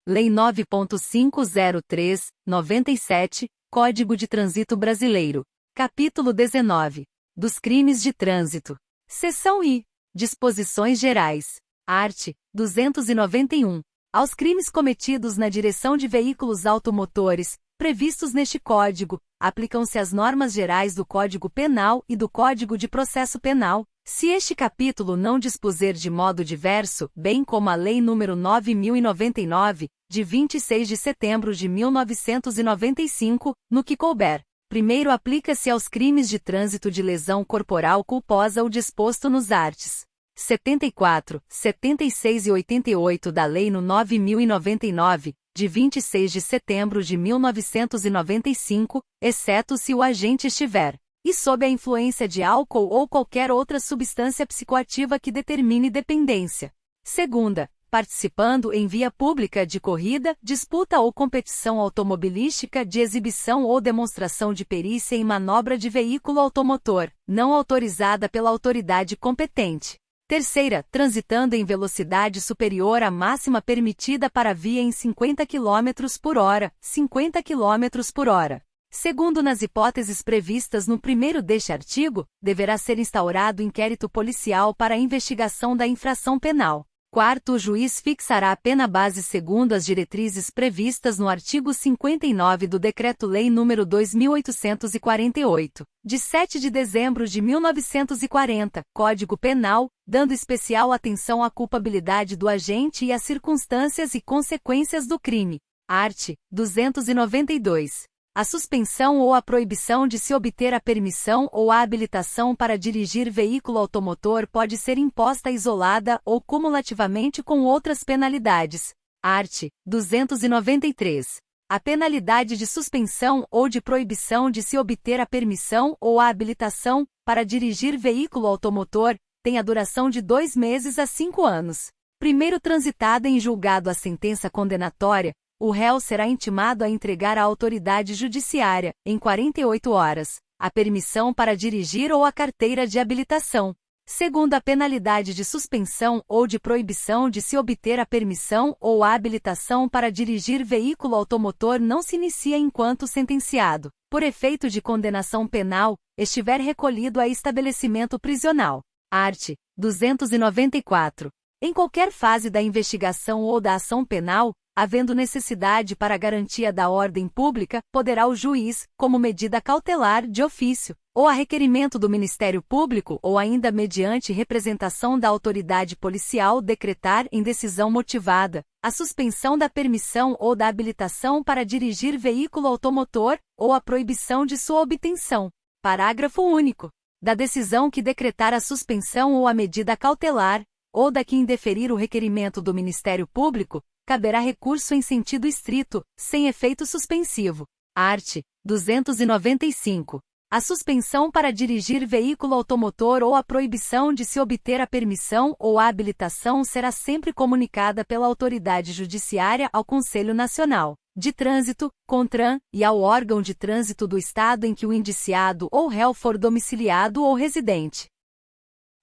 Lei 9.503/97, Código de Trânsito Brasileiro. Capítulo 19. Dos crimes de trânsito. Seção I. Disposições gerais. Art. 291. Aos crimes cometidos na direção de veículos automotores, previstos neste Código, aplicam-se as normas gerais do Código Penal e do Código de Processo Penal, se este capítulo não dispuser de modo diverso, bem como a Lei nº 9.099, de 26 de setembro de 1995, no que couber. Primeiro aplica-se aos crimes de trânsito de lesão corporal culposa o disposto nos arts. 74, 76 e 88 da Lei no 9.099, de 26 de setembro de 1995, exceto se o agente estiver e sob a influência de álcool ou qualquer outra substância psicoativa que determine dependência. Segunda, participando em via pública de corrida, disputa ou competição automobilística de exibição ou demonstração de perícia em manobra de veículo automotor, não autorizada pela autoridade competente. Terceira, transitando em velocidade superior à máxima permitida para a via em 50 km por hora, 50 km por hora. Segundo, nas hipóteses previstas no primeiro deste artigo, deverá ser instaurado inquérito policial para a investigação da infração penal. Quarto, o juiz fixará a pena base segundo as diretrizes previstas no artigo 59 do Decreto-Lei nº 2.848, de 7 de dezembro de 1940, Código Penal, dando especial atenção à culpabilidade do agente e às circunstâncias e consequências do crime. Art. 292. A suspensão ou a proibição de se obter a permissão ou a habilitação para dirigir veículo automotor pode ser imposta isolada ou cumulativamente com outras penalidades. Art. 293. A penalidade de suspensão ou de proibição de se obter a permissão ou a habilitação para dirigir veículo automotor tem a duração de 2 meses a 5 anos. Primeiro transitada em julgado a sentença condenatória, o réu será intimado a entregar à autoridade judiciária, em 48 horas, a permissão para dirigir ou a carteira de habilitação. Segundo, a penalidade de suspensão ou de proibição de se obter a permissão ou a habilitação para dirigir veículo automotor não se inicia enquanto sentenciado, por efeito de condenação penal, estiver recolhido a estabelecimento prisional. Art. 294. Em qualquer fase da investigação ou da ação penal, havendo necessidade para a garantia da ordem pública, poderá o juiz, como medida cautelar de ofício, ou a requerimento do Ministério Público ou ainda mediante representação da autoridade policial decretar em decisão motivada a suspensão da permissão ou da habilitação para dirigir veículo automotor ou a proibição de sua obtenção. Parágrafo único. Da decisão que decretar a suspensão ou a medida cautelar, ou da que indeferir o requerimento do Ministério Público, caberá recurso em sentido estrito, sem efeito suspensivo. Art. 295. A suspensão para dirigir veículo automotor ou a proibição de se obter a permissão ou a habilitação será sempre comunicada pela autoridade judiciária ao Conselho Nacional de Trânsito, CONTRAN, e ao órgão de trânsito do estado em que o indiciado ou réu for domiciliado ou residente.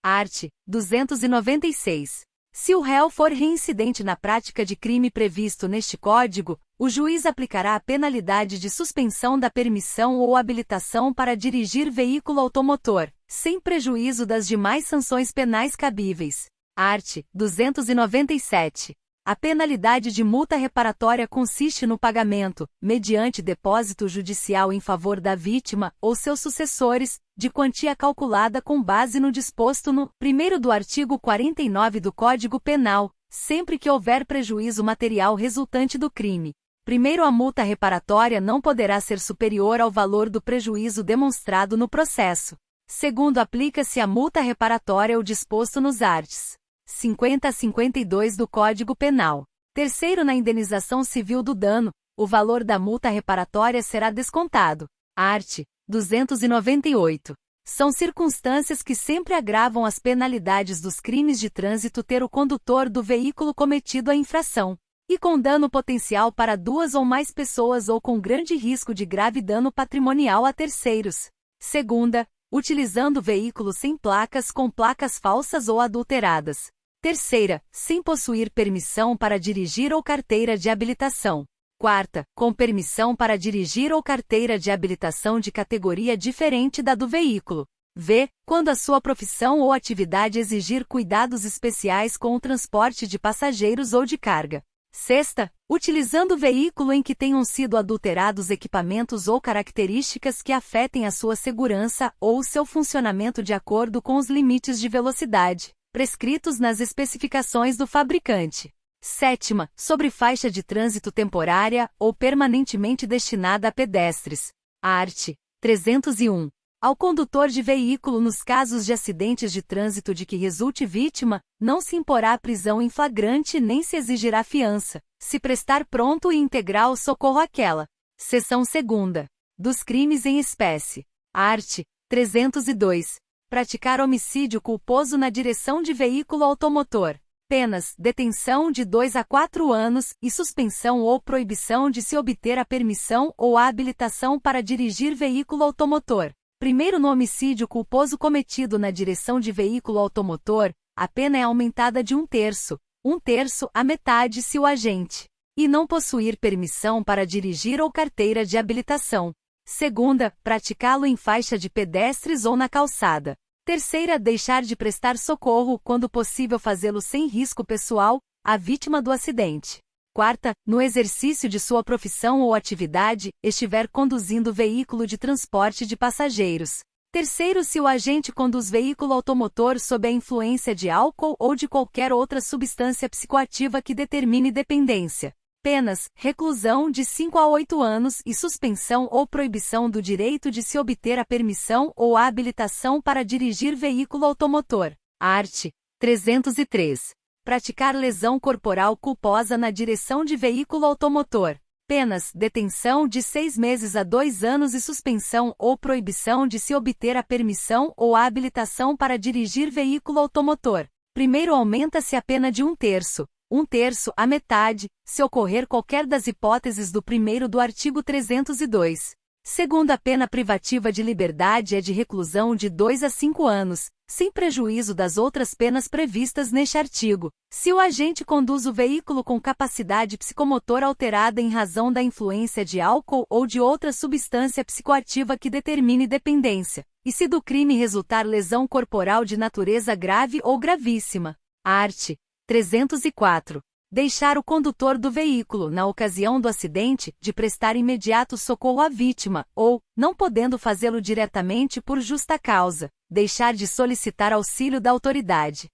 Art. 296. Se o réu for reincidente na prática de crime previsto neste Código, o juiz aplicará a penalidade de suspensão da permissão ou habilitação para dirigir veículo automotor, sem prejuízo das demais sanções penais cabíveis. Art. 297. A penalidade de multa reparatória consiste no pagamento, mediante depósito judicial em favor da vítima ou seus sucessores, de quantia calculada com base no disposto no 1º do artigo 49 do Código Penal, sempre que houver prejuízo material resultante do crime. Primeiro, a multa reparatória não poderá ser superior ao valor do prejuízo demonstrado no processo. Segundo, aplica-se a multa reparatória o disposto nos arts. 50 a 52 do Código Penal. Terceiro, na indenização civil do dano, o valor da multa reparatória será descontado. Art. 298. São circunstâncias que sempre agravam as penalidades dos crimes de trânsito ter o condutor do veículo cometido a infração, e com dano potencial para 2 ou mais pessoas ou com grande risco de grave dano patrimonial a terceiros. Segunda, utilizando veículos sem placas com placas falsas ou adulteradas. Terceira, sem possuir permissão para dirigir ou carteira de habilitação. Quarta, com permissão para dirigir ou carteira de habilitação de categoria diferente da do veículo. V. Quando a sua profissão ou atividade exigir cuidados especiais com o transporte de passageiros ou de carga. Sexta, utilizando o veículo em que tenham sido adulterados equipamentos ou características que afetem a sua segurança ou o seu funcionamento de acordo com os limites de velocidade prescritos nas especificações do fabricante. Sétima, sobre faixa de trânsito temporária ou permanentemente destinada a pedestres. Art. 301. Ao condutor de veículo nos casos de acidentes de trânsito de que resulte vítima, não se imporá prisão em flagrante nem se exigirá fiança, se prestar pronto e integral socorro àquela. Seção 2ª. Dos crimes em espécie. Art. 302. Praticar homicídio culposo na direção de veículo automotor. Penas: detenção de 2 a 4 anos e suspensão ou proibição de se obter a permissão ou a habilitação para dirigir veículo automotor. Primeiro, no homicídio culposo cometido na direção de veículo automotor, a pena é aumentada de 1/3, 1/3 a metade se o agente e não possuir permissão para dirigir ou carteira de habilitação. Segunda, praticá-lo em faixa de pedestres ou na calçada. Terceira, deixar de prestar socorro, quando possível fazê-lo sem risco pessoal, à vítima do acidente. Quarta, no exercício de sua profissão ou atividade, estiver conduzindo veículo de transporte de passageiros. Terceiro, se o agente conduz veículo automotor sob a influência de álcool ou de qualquer outra substância psicoativa que determine dependência. Penas: reclusão de 5 a 8 anos e suspensão ou proibição do direito de se obter a permissão ou a habilitação para dirigir veículo automotor. Art. 303. Praticar lesão corporal culposa na direção de veículo automotor. Penas: detenção de 6 meses a 2 anos e suspensão ou proibição de se obter a permissão ou a habilitação para dirigir veículo automotor. Primeiro, aumenta-se a pena de 1/3. 1/3 a metade, se ocorrer qualquer das hipóteses do primeiro do artigo 302. Segundo, a pena privativa de liberdade é de reclusão de 2 a 5 anos, sem prejuízo das outras penas previstas neste artigo, se o agente conduz o veículo com capacidade psicomotora alterada em razão da influência de álcool ou de outra substância psicoativa que determine dependência, e se do crime resultar lesão corporal de natureza grave ou gravíssima. Art. 304. Deixar o condutor do veículo, na ocasião do acidente, de prestar imediato socorro à vítima, ou, não podendo fazê-lo diretamente por justa causa, deixar de solicitar auxílio da autoridade.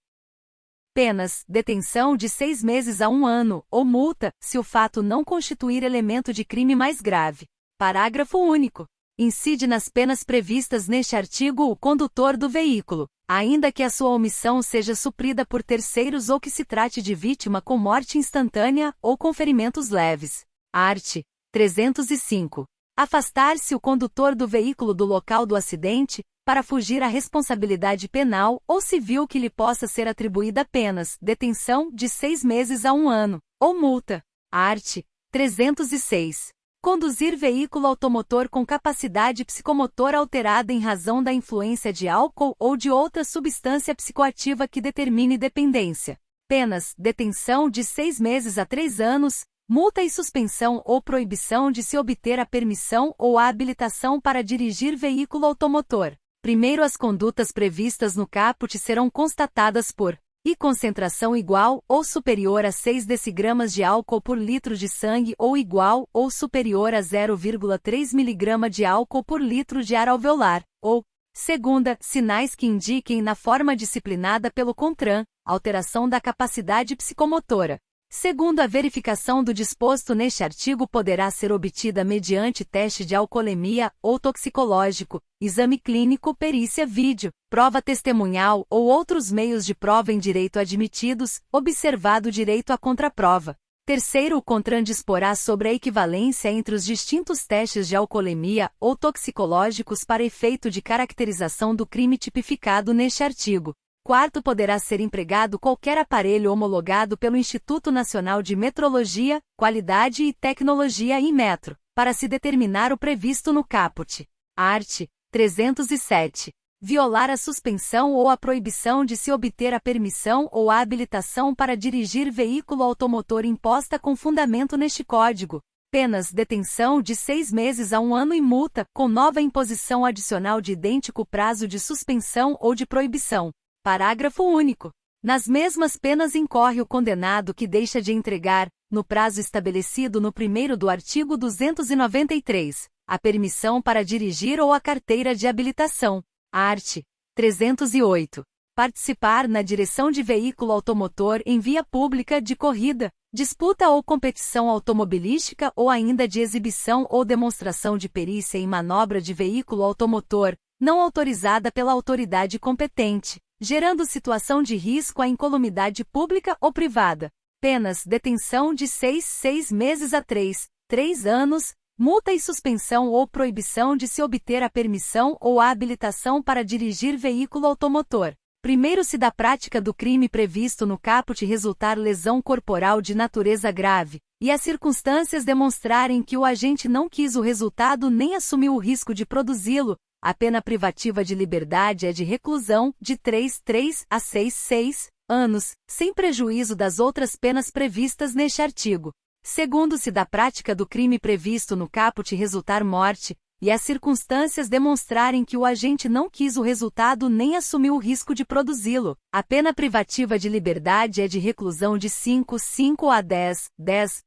Penas: detenção de 6 meses a 1 ano, ou multa, se o fato não constituir elemento de crime mais grave. Parágrafo único. Incide nas penas previstas neste artigo o condutor do veículo, ainda que a sua omissão seja suprida por terceiros ou que se trate de vítima com morte instantânea ou com ferimentos leves. Art. 305. Afastar-se o condutor do veículo do local do acidente, para fugir à responsabilidade penal ou civil que lhe possa ser atribuída penas: detenção de 6 meses a 1 ano, ou multa. Art. 306. Conduzir veículo automotor com capacidade psicomotora alterada em razão da influência de álcool ou de outra substância psicoativa que determine dependência. Penas: detenção de 6 meses a 3 anos, multa e suspensão ou proibição de se obter a permissão ou a habilitação para dirigir veículo automotor. Primeiro, as condutas previstas no caput serão constatadas por e concentração igual ou superior a 6 decigramas de álcool por litro de sangue ou igual ou superior a 0,3 mg de álcool por litro de ar alveolar, ou, segunda, sinais que indiquem na forma disciplinada pelo CONTRAN, alteração da capacidade psicomotora. Segundo, a verificação do disposto neste artigo poderá ser obtida mediante teste de alcoolemia ou toxicológico, exame clínico, perícia vídeo, prova testemunhal ou outros meios de prova em direito admitidos, observado o direito à contraprova. Terceiro, o CONTRAN disporá sobre a equivalência entre os distintos testes de alcoolemia ou toxicológicos para efeito de caracterização do crime tipificado neste artigo. Quarto, poderá ser empregado qualquer aparelho homologado pelo Instituto Nacional de Metrologia, Qualidade e Tecnologia (INMetro), para se determinar o previsto no caput. Art. 307. violar a suspensão ou a proibição de se obter a permissão ou a habilitação para dirigir veículo automotor imposta com fundamento neste Código. Penas: detenção de 6 meses a 1 ano e multa, com nova imposição adicional de idêntico prazo de suspensão ou de proibição. Parágrafo único. Nas mesmas penas incorre o condenado que deixa de entregar, no prazo estabelecido no primeiro do artigo 293, a permissão para dirigir ou a carteira de habilitação. Art. 308. Participar na direção de veículo automotor em via pública de corrida, disputa ou competição automobilística ou ainda de exibição ou demonstração de perícia em manobra de veículo automotor, não autorizada pela autoridade competente, gerando situação de risco à incolumidade pública ou privada. Penas: detenção de 6 meses a 3 anos, multa e suspensão ou proibição de se obter a permissão ou a habilitação para dirigir veículo automotor. Primeiro, se da prática do crime previsto no caput resultar lesão corporal de natureza grave, e as circunstâncias demonstrarem que o agente não quis o resultado nem assumiu o risco de produzi-lo, a pena privativa de liberdade é de reclusão, de 3 a 6 anos, sem prejuízo das outras penas previstas neste artigo. Segundo, se da prática do crime previsto no caput resultar morte, e as circunstâncias demonstrarem que o agente não quis o resultado nem assumiu o risco de produzi-lo, a pena privativa de liberdade é de reclusão de 5 a 10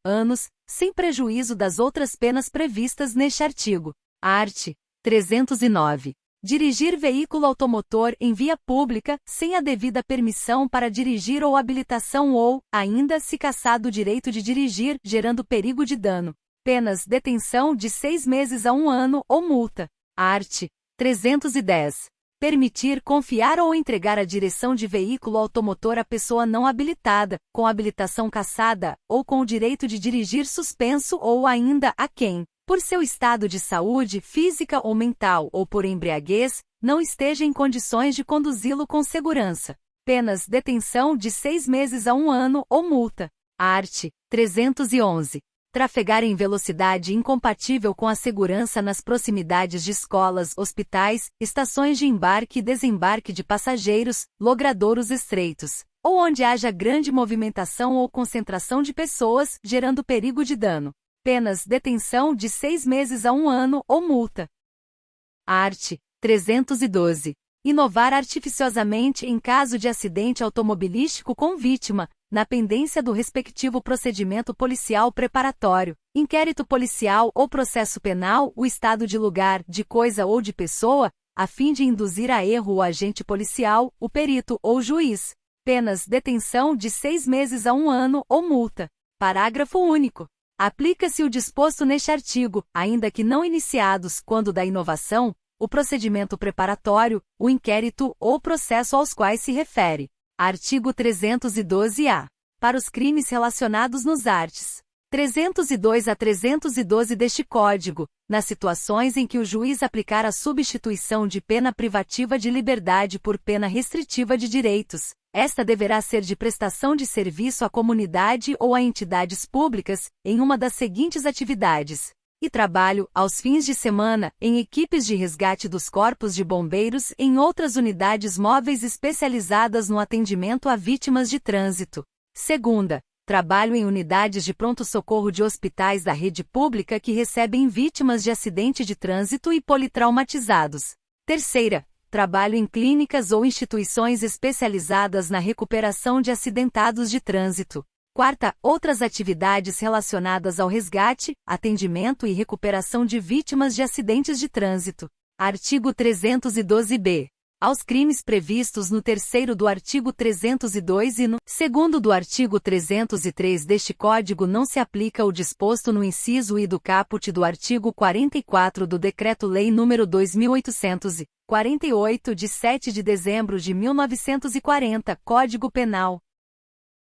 anos, sem prejuízo das outras penas previstas neste artigo. Art. 309. Dirigir veículo automotor em via pública, sem a devida permissão para dirigir ou habilitação ou, ainda, se cassado o direito de dirigir, gerando perigo de dano. Penas: detenção de 6 meses a 1 ano ou multa. Art. 310. Permitir confiar ou entregar a direção de veículo automotor a pessoa não habilitada, com habilitação cassada, ou com o direito de dirigir suspenso ou ainda a quem, por seu estado de saúde física ou mental ou por embriaguez, não esteja em condições de conduzi-lo com segurança. Penas: detenção de 6 meses a 1 ano ou multa. Art. 311. Trafegar em velocidade incompatível com a segurança nas proximidades de escolas, hospitais, estações de embarque e desembarque de passageiros, logradouros estreitos, ou onde haja grande movimentação ou concentração de pessoas, gerando perigo de dano. Penas: detenção de 6 meses a 1 ano ou multa. Art. 312. Inovar artificiosamente em caso de acidente automobilístico com vítima, na pendência do respectivo procedimento policial preparatório, inquérito policial ou processo penal, o estado de lugar, de coisa ou de pessoa, a fim de induzir a erro o agente policial, o perito ou juiz. Penas: detenção de 6 meses a 1 ano ou multa. Parágrafo único. Aplica-se o disposto neste artigo, ainda que não iniciados, quando da inovação, o procedimento preparatório, o inquérito ou processo aos quais se refere. Artigo 312-A. Para os crimes relacionados nos arts. 302 a 312 deste Código, nas situações em que o juiz aplicar a substituição de pena privativa de liberdade por pena restritiva de direitos, esta deverá ser de prestação de serviço à comunidade ou a entidades públicas, em uma das seguintes atividades: e trabalho, aos fins de semana, em equipes de resgate dos corpos de bombeiros em outras unidades móveis especializadas no atendimento a vítimas de trânsito. Segunda, trabalho em unidades de pronto-socorro de hospitais da rede pública que recebem vítimas de acidente de trânsito e politraumatizados. Terceira, trabalho em clínicas ou instituições especializadas na recuperação de acidentados de trânsito. Quarta, outras atividades relacionadas ao resgate, atendimento e recuperação de vítimas de acidentes de trânsito. Artigo 312-B. Aos crimes previstos no terceiro do artigo 302 e no segundo do artigo 303 deste Código não se aplica o disposto no inciso I do caput do artigo 44 do Decreto-Lei nº 2848, de 7 de dezembro de 1940, Código Penal.